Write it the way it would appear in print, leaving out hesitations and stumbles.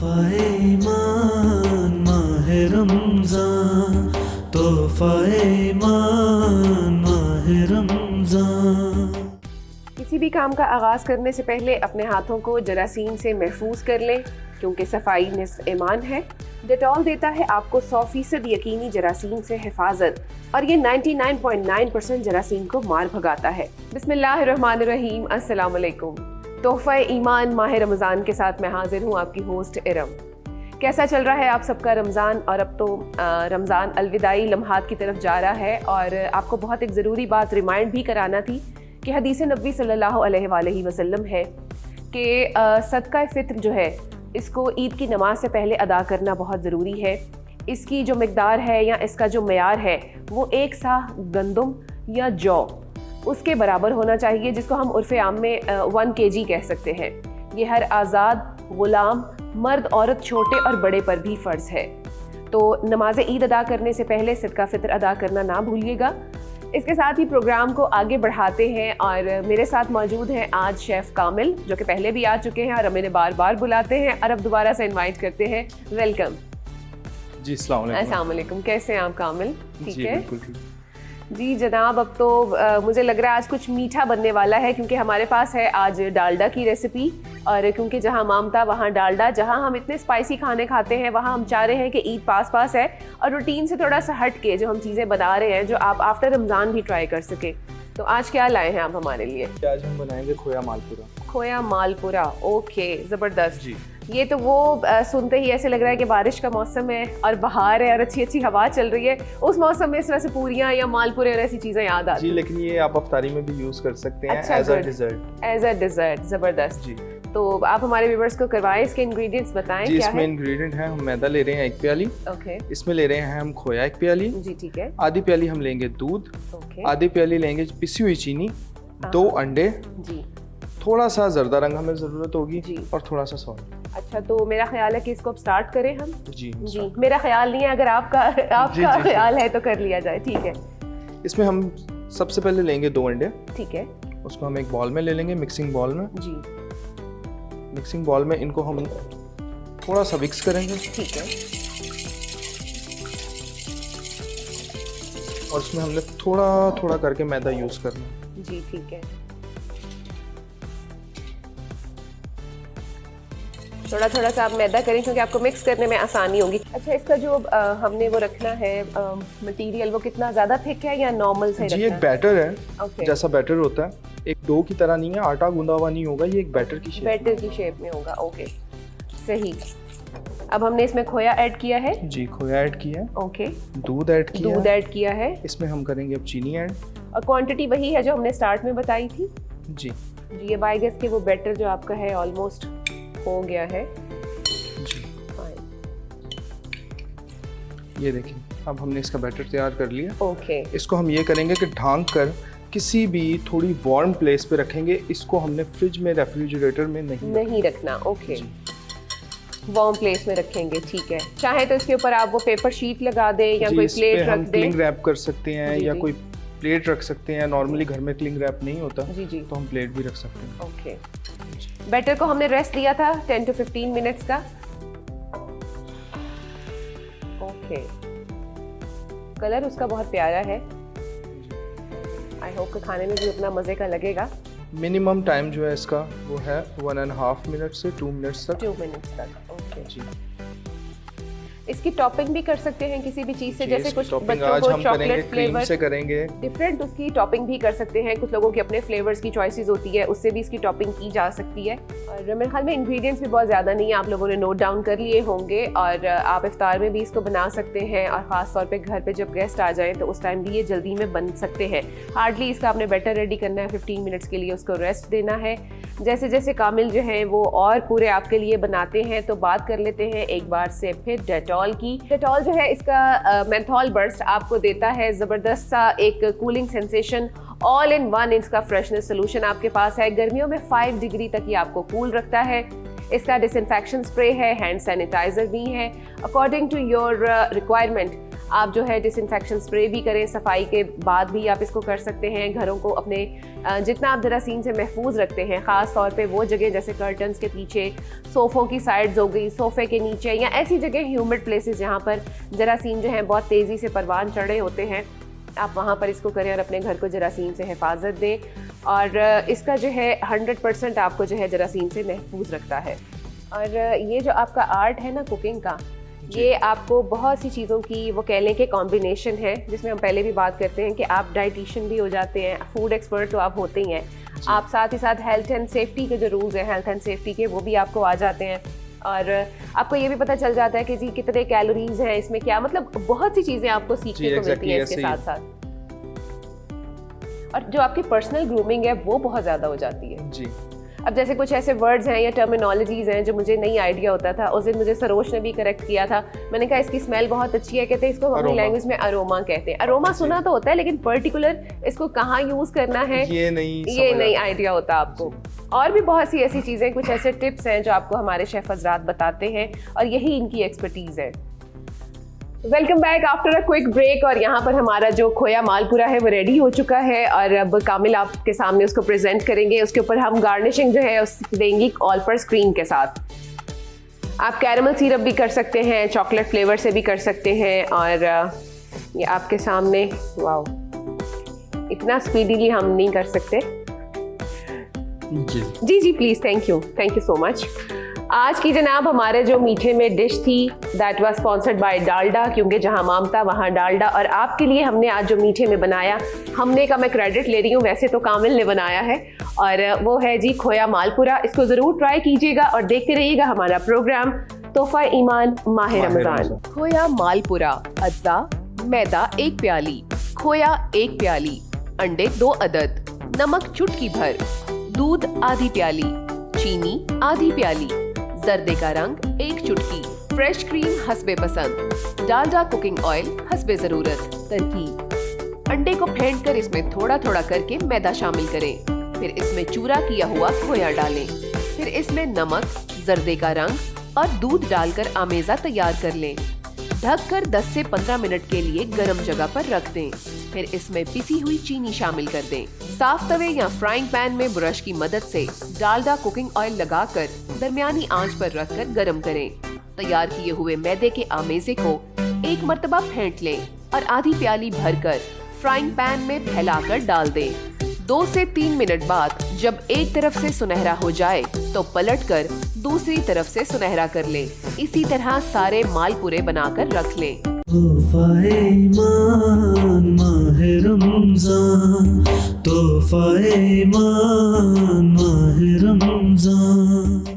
तोहफ़ा-ए ईमान माहे रमज़ान, तोहफ़ा-ए ईमान माहे रमज़ान। किसी भी काम का आगाज़ करने से पहले अपने हाथों को जरासीम से महफूज कर लें, क्योंकि सफाई निस्फ़ ईमान है। डेटॉल देता है आपको 100% यकीनी जरासीम से हिफाजत और ये 99.9% जरासीम को मार भगाता है। बिस्मिल्लाहिर्रहमानिर्रहीम, अस्सलाम वालेकुम। तोहफ़ा ईमान माह रमज़ान के साथ मैं हाजिर हूँ, आपकी होस्ट इरम। कैसा चल रहा है आप सबका रमज़ान? और अब तो रमज़ान अलविदाई लम्हात की तरफ जा रहा है और आपको बहुत एक ज़रूरी बात रिमाइंड भी कराना थी कि हदीस नबी सल्लल्लाहु अलैहि वसल्लम है कि सदका फ़ित्र जो है इसको ईद की नमाज से पहले अदा करना बहुत ज़रूरी है। इसकी जो मिकदार है या इसका जो मेयार है वो एक साह गंदम या जौ उसके बराबर होना चाहिए, जिसको हम उर्फ़ आम में 1 kg कह सकते हैं। ये हर आज़ाद, ग़ुलाम, मर्द, औरत, छोटे और बड़े पर भी फ़र्ज़ है। तो नमाज ईद अदा करने से पहले सदका फ़ित्र अदा करना ना भूलिएगा। इसके साथ ही प्रोग्राम को आगे बढ़ाते हैं और मेरे साथ मौजूद हैं आज शेफ़ कामिल, जो कि पहले भी आ चुके हैं और हमें बार बार बुलाते हैं और अब दोबारा से इनवाइट करते हैं। वेलकम जी। अस्सलाम वालेकुम। कैसे हैं आप कामिल? ठीक है बिल्कुल। जी जनाब, अब तो मुझे लग रहा है आज कुछ मीठा बनने वाला है, क्योंकि हमारे पास है आज डालडा की रेसिपी। और क्योंकि जहाँ मामता वहाँ डालडा, जहाँ हम इतने स्पाइसी खाने खाते हैं वहाँ हम चाह रहे हैं कि ईद पास पास है और रूटीन से थोड़ा सा हट के जो हम चीज़ें बना रहे हैं जो आप आफ्टर रमज़ान भी ट्राई कर सके। तो आज क्या लाए हैं आप हमारे लिए? आज हम बनाएंगे खोया मालपुरा। खोया मालपुरा, ओके, ज़बरदस्त जी। ये तो वो सुनते ही ऐसे लग रहा है कि बारिश का मौसम है और बाहर है और अच्छी अच्छी हवा चल रही है। उस मौसम में इस तरह से पूरियाँ या मालपुरे और ऐसी चीज़ें याद आती जी, लेकिन ये आप अफ्तारी में भी यूज़ कर सकते हैं अच्छा, एज अ डिज़र्ट। ज़बरदस्त। जी, तो आप हमारे व्यूअर्स को करवाएं, इसके इंग्रेडिएंट्स बताएं जी। क्या इसमें है? इंग्रेडिएंट है, हम मैदा ले रहे हैं 1 प्याली। ओके, इसमें ले रहे हैं हम खोया 1 प्याली। जी ठीक है। आधी प्याली हम लेंगे दूध, ओके, आधी प्याली लेंगे पिसी हुई चीनी, 2 अंडे, जी थोड़ा सा जर्दा रंग हमें ज़रूरत होगी जी। और थोड़ा सा सॉल्ट। अच्छा, तो मेरा ख्याल है कि इसको अब स्टार्ट करें हम। जी जी, मेरा ख्याल नहीं है, अगर आपका जी। ख्याल है तो कर लिया जाए। ठीक है, इसमें हम सबसे पहले लेंगे 2 अंडे। ठीक है उसको हम एक बॉल में ले लेंगे, मिक्सिंग बॉल में। जी, मिक्सिंग बॉल में इनको हम थोड़ा सा मिक्स करेंगे ठीक है। और इसमें हमने थोड़ा थोड़ा करके मैदा यूज़ करना है। जी ठीक है, थोड़ा थोड़ा सा आप मैदा करें क्योंकि आपको मिक्स करने में आसानी होगी। अच्छा, इसका जो हमने वो रखना है मटेरियल, वो कितना ज़्यादा थिक है या नॉर्मल से जी, रखना एक है? बैटर है। ओके, जैसा बैटर होता है, एक डो की तरह नहीं है, आटा गूंदा हुआ नहीं होगा, ये एक बैटर की शेप बैटर की शेप में होगा। ओके, सही। अब हमने इसमें खोया ऐड किया है। जी, खोया ऐड किया है, ओके, दूध ऐड किया दूध है, ऐड किया है इसमें हम करेंगे अब चीनी ऐड। और क्वांटिटी वही है जो हमने स्टार्ट में बताई थी। जी जी, ये बाय गेस के वो बैटर जो आपका है ऑलमोस्ट हो गया है। जी, फाइन, ये देखिए, अब हमने इसका बैटर तैयार कर लिया। ओके, इसको हम ये करेंगे कि ढांक कर किसी भी थोड़ी वार्म प्लेस पे रखेंगे। इसको हमने फ्रिज में, रेफ्रिजरेटर में नहीं रखना। ओके, जी। वार्म प्लेस में रखेंगे, ठीक है। चाहे तो इसके ऊपर आप वो पेपर शीट लगा दें या जी, कोई इस पे प्लेट रख हम दें। क्लिंग रैप कर सकते हैं जी, या जी। कोई प्लेट रख सकते हैं। नॉर्मली घर में क्लिंग रैप नहीं होता, जी जी, तो हम प्लेट भी रख सकते हैं। ओके। बैटर को हमने रेस्ट दिया था 10 to 15 मिनट्स का। ओके, कलर उसका बहुत प्यारा है। आई होप कि खाने में भी उतना मज़े का लगेगा। मिनिमम टाइम जो है इसका वो है 1.5 मिनट से 2 मिनट्स तक। 2 मिनट्स तक। ओके, जी, इसकी टॉपिंग भी कर सकते हैं किसी भी चीज़ से, जी, जैसे इसकी कुछ टॉपिंग बच्चों आज को हम करेंगे चॉकलेट क्रीम फ्लेवर से करेंगे। डिफरेंट उसकी टॉपिंग भी कर सकते हैं। कुछ लोगों की अपने फ्लेवर्स की चॉइसेस होती है, उससे भी इसकी टॉपिंग की जा सकती है। और मेरे ख्याल में इंग्रेडिएंट्स भी बहुत ज़्यादा नहीं है, आप लोगों ने नोट डाउन कर लिए होंगे। और आप इफ्तार में भी इसको बना सकते हैं और ख़ास तौर पे घर पे जब गेस्ट आ जाएं तो उस टाइम भी ये जल्दी में बन सकते हैं। हार्डली इसका आपने बैटर रेडी करना है, 15 मिनट्स के लिए उसको रेस्ट देना है। जैसे जैसे कामिल जो हैं वो और पूरे आपके लिए बनाते हैं, तो बात कर लेते हैं एक बार से फिर डेटॉल की। डेटॉल जो है इसका मेंथॉल बर्स्ट आपको देता है ज़बरदस्त सा एक cooling sensation. All in one इसका फ्रेशनेस सोल्यूशन आपके पास है। गर्मियों में 5 डिग्री तक ये आपको कूल रखता है। इसका डिसइंफेक्शन स्प्रे है, हैंड सैनिटाइजर भी है। अकॉर्डिंग टू योर रिक्वायरमेंट आप जो है डिसइंफेक्शन स्प्रे भी करें, सफाई के बाद भी आप इसको कर सकते हैं। घरों को अपने जितना आप जरासीम से महफूज रखते हैं, ख़ास तौर पे वो जगह जैसे कर्टन्स के पीछे, सोफ़ों की साइड्स हो गई, सोफ़े के नीचे, या ऐसी जगह ह्यूमिड प्लेसेस जहाँ पर जरासीम जो हैं बहुत तेज़ी से परवान चढ़े होते हैं, आप वहाँ पर इसको करें और अपने घर को जरासीम से हिफाजत दें। और इसका जो है 100% आपको जो है जरासीम से महफूज रखता है। और ये जो आपका आर्ट है ना कुकिंग का, ये आपको बहुत सी चीज़ों की वो कह लें कि कॉम्बिनेशन है, जिसमें हम पहले भी बात करते हैं कि आप डाइटिशियन भी हो जाते हैं, फूड एक्सपर्ट तो आप होते ही हैं, आप साथ ही साथ हेल्थ एंड सेफ्टी के जो रूल्स हैं हेल्थ एंड सेफ्टी के, वो भी आपको आ जाते हैं। और आपको ये भी पता चल जाता है कि जी कितने कैलोरीज हैं इसमें, क्या मतलब बहुत सी चीज़ें आपको सीखने को मिलती हैं इसके साथ साथ। और जो आपकी पर्सनल ग्रूमिंग है वो बहुत ज़्यादा हो जाती है जी। अब जैसे कुछ ऐसे वर्ड्स हैं या टर्मिनोलॉजीज़ हैं जो मुझे नहीं आइडिया होता था, उस दिन मुझे सरोज ने भी करेक्ट किया था। मैंने कहा इसकी स्मेल बहुत अच्छी है, कहते हैं इसको अपनी लैंग्वेज में अरोमा कहते हैं। अरोमा सुना तो होता है, लेकिन पर्टिकुलर इसको कहाँ यूज़ करना है ये नहीं आइडिया होता आपको। और भी बहुत सी ऐसी चीज़ें, कुछ ऐसे टिप्स हैं जो आपको हमारे शेफ हजरात बताते हैं और यही इनकी एक्सपर्टीज़ है। Welcome back after a quick break. और यहाँ पर हमारा जो खोया मालपुरा है वो रेडी हो चुका है और अब कामिल आपके सामने उसको प्रेजेंट करेंगे। उसके ऊपर हम गार्निशिंग जो है उसकी देंगी ऑल पर स्क्रीन के साथ। आप कैरमल सिरप भी कर सकते हैं, चॉकलेट फ्लेवर से भी कर सकते हैं। और ये आपके सामने, वाओ, इतना स्पीडीली हम नहीं कर सकते। जी please, thank you so much. आज की जनाब हमारे जो मीठे में डिश थी that was sponsored by Dalda, क्योंकि जहां मामता वहां डालडा। और आपके लिए हमने आज जो मीठे में बनाया, हमने का मैं क्रेडिट ले रही हूँ, वैसे तो कामिल ने बनाया है, और वो है जी खोया मालपुरा। इसको ज़रूर ट्राई कीजिएगा और देखते रहिएगा हमारा प्रोग्राम तोहफा ईमान माह रमज़ान। खोया मालपुरा, अज्जा मैदा 1 प्याली, खोया 1 प्याली, अंडे 2 अदद, नमक चुटकी भर, दूध आधी प्याली, चीनी आधी प्याली, जर्दे का रंग 1 चुटकी, फ्रेश क्रीम हस्बे पसंद, डालडा कुकिंग ऑयल हस्बे जरूरत। तरकीब: अंडे को फेंटकर इसमें थोड़ा थोड़ा करके मैदा शामिल करें, फिर इसमें चूरा किया हुआ खोया डालें, फिर इसमें नमक, जर्दे का रंग और दूध डालकर आमेजा तैयार कर लें। ढककर 10 से 15 मिनट के लिए गर्म जगह पर रख दें, फिर इसमें पिसी हुई चीनी शामिल कर दें। साफ तवे या फ्राइंग पैन में ब्रश की मदद से डालडा कुकिंग ऑयल लगाकर दरमियानी आंच पर रखकर गरम करें। तैयार किए हुए मैदे के आमेजे को एक मर्तबा फेंट लें और आधी प्याली भरकर फ्राइंग पैन में फैलाकर डाल दें। 2 से 3 मिनट बाद जब एक तरफ से सुनहरा हो जाए तो पलटकर दूसरी तरफ से सुनहरा कर लें। इसी तरह सारे मालपुरे बनाकर रख लें। तोहफा ईमान माह रमज़ान, तोहफा ईमान माह रमज़ान।